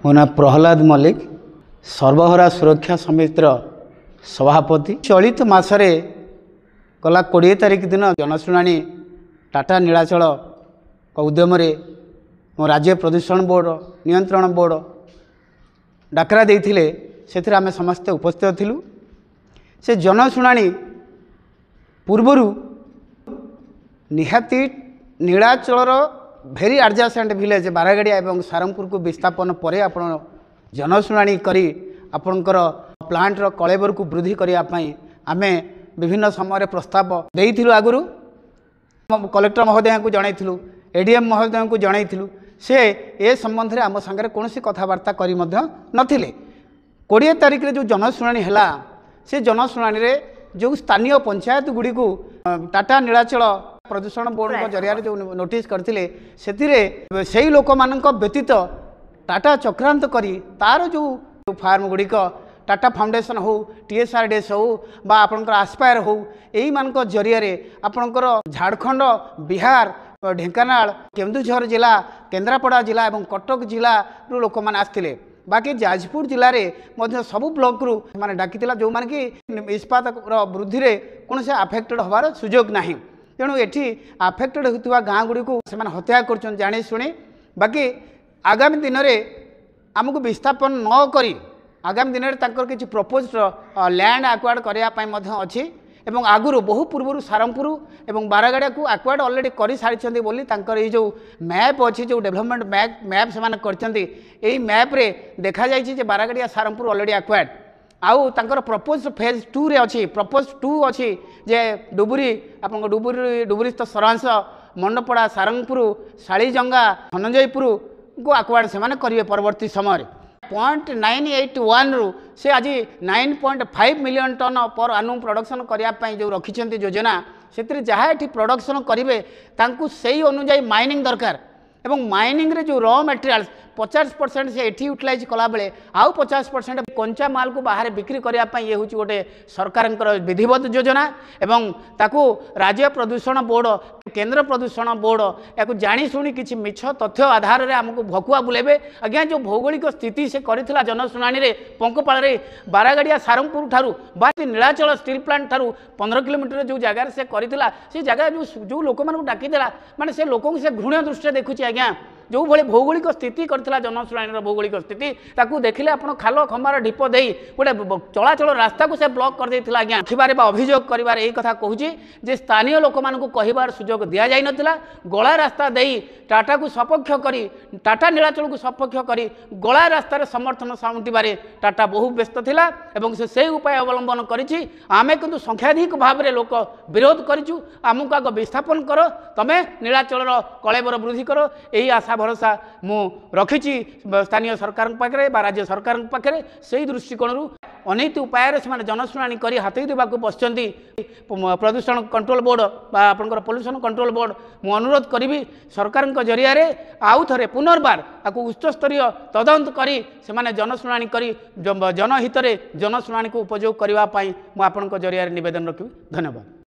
मो ना प्रहलाद मल्लिक सर्वहरा सुरक्षा समितिर सभापति। चलित मासरे गला 20 तारिख दिन जनशुणाणी टाटा नीलाचल उद्यम मो राज्य प्रदूषण बोर्ड नियंत्रण बोर्ड डाकरा देइथिले सेथिरे आमे समस्ते उपस्थित थिलु। से जनशुणाणी पूर्वरु निहाती नीलाचलर भेरी एडजासेंट विलेज बारागाड़िया और सारंगपुर को विस्थापन पर आप जनशुणाणी करी आपणकर प्लांटर कलेबर को वृद्धि करने आमे विभिन्न समय प्रस्ताव देइथिलु। आगुरु कलेक्टर महोदय को जनइथिलु, एडीएम महोदय को जनइथिलु। से ए संबंध में आम सागर कौन कथबार्ता करी मध्य नथिले। 20 तारिख जो जनशुणाणी है से जनशुणाणी रे जो स्थानीय पंचायत गुड़ी को टाटा नीलाचल प्रदूषण बोर्ड जरिया जो नोटिस करथिले से लोक मान व्यतीत टाटा चक्रांत करी तार जो फार्म गुड़िक टाटा फाउंडेशन हो TSRDS हो बा आपनकर आस्पायर हो यही मान जरिया आपनकर झारखंड बिहार ढेंकानाल केन्दुझर जिला केन्द्रापड़ा जिला और कटक जिला रू लोक मैंने आसते। बाकी जाजपुर जिले में सबू ब्लॉक रू माने डाकी जो माने कि इस्पात वृद्धि में कौन से आफेक्टेड होवार सुजोग नहीं। तेणु ये आफेक्टेड होता गाँ गुड़ी को हत्या कर जानी शुणी। बाकी आगामी दिन में आमको विस्थापन न करी आगामी दिन में किसी प्रपोज लैंड आक्वायर्ड करने अच्छी एवं आगुरी बहु पूर्व सारंगपुर और बारागाड़िया को आक्वायर्ड ऑलरेडी कर सारी बोली ये जो मैप अच्छी जो डेवलपमेंट मैप से कर मैप्रे देखा जाए बारागाड़िया सारंगपुर ऑलरेडी आक्वायर्ड आउ तांकर प्रपोज फेज 2 रे अच्छी प्रपोज 2 अच्छी जे डुबुरी आप डुबुरीस्थ सरांश मंडपड़ा सारंगपुर शालीजंगा धनंजयपुर को आक्वायर्ड से करेंगे परवर्ती समय 0.981 रु से आज 9.5 मिलियन टन पर आनुम प्रोडक्शन करने जो रखिंट योजना से जहाँ ये प्रोडक्शन करेंगे से अनुजाई माइनिंग दरकार एवं माइनिंग रे जो रॉ मटेरियल्स 50% से एठी यूटिलाइज कला बेले आउ 50% कंचा माल को बाहर बिक्री करने ये हूँ गोटे सरकार विधिवत योजना एवं ताकू राज्य प्रदूषण बोर्ड केंद्र प्रदूषण बोर्ड या जाशुणी किसी मिछ तथ्य आधार में आमको भकुआ बुलेबे। आज्ञा जो भौगोलिक स्थिति से करथिला जनशुणाणी रे पंकपाल रे बारागाड़िया सारंगपुर ठारू बा नीलाचल स्टील प्लांट ठारू 15 किलोमीटर जो जगार से करथिला से जगह जो लोक मानू डाकीदेला माने से लोक से घृण्य दृष्टि देखुची। आज्ञा जो भाई भौगोलिक स्थिति करथिला जनशुणाणी भौगोलिक स्थिति ताकू देखिले आपण खाल खंबार ढीप देई गोटे चलाचल रास्ता को से ब्लॉक कर देथिला। आज्ञा देखिबारे बा अभियोग करिबार एई कथा कहूची जे स्थानीय लोक मानकू कहिबार सुजोग दिया जाय नथिला। गला रास्ता देई टाटा को सपक्ष करी टाटा नीलाचल को सपक्ष करी गला रास्ता रे समर्थन साउंटिबारे टाटा बहु व्यस्त थिला एवं से उपाय अवलंबन करिछि। आमे किंतु संख्याधिक भाव में लोक विरोध करिछु। आमको आग विस्थापन कर तमे नीलाचल कलेबर वृद्धि कर यही आशा भरोसा मु रखी स्थानीय सरकार पाखे राज्य सरकार पाखे से दृष्टिकोण अनैत उपाय से जनशुणाणी कर हाथई देवाक बसती प्रदूषण कंट्रोल बोर्ड आपंकर पोल्यूशन कंट्रोल बोर्ड मु अनुरोध करी सरकार जरिया आउ थे पुनर्बार आपको उच्चस्तरीय तदंत करी से जनशुणाणी करी जनहित जनशुणाणी को उपयोग करने मुझे जरिया निवेदन रखी। धन्यवाद।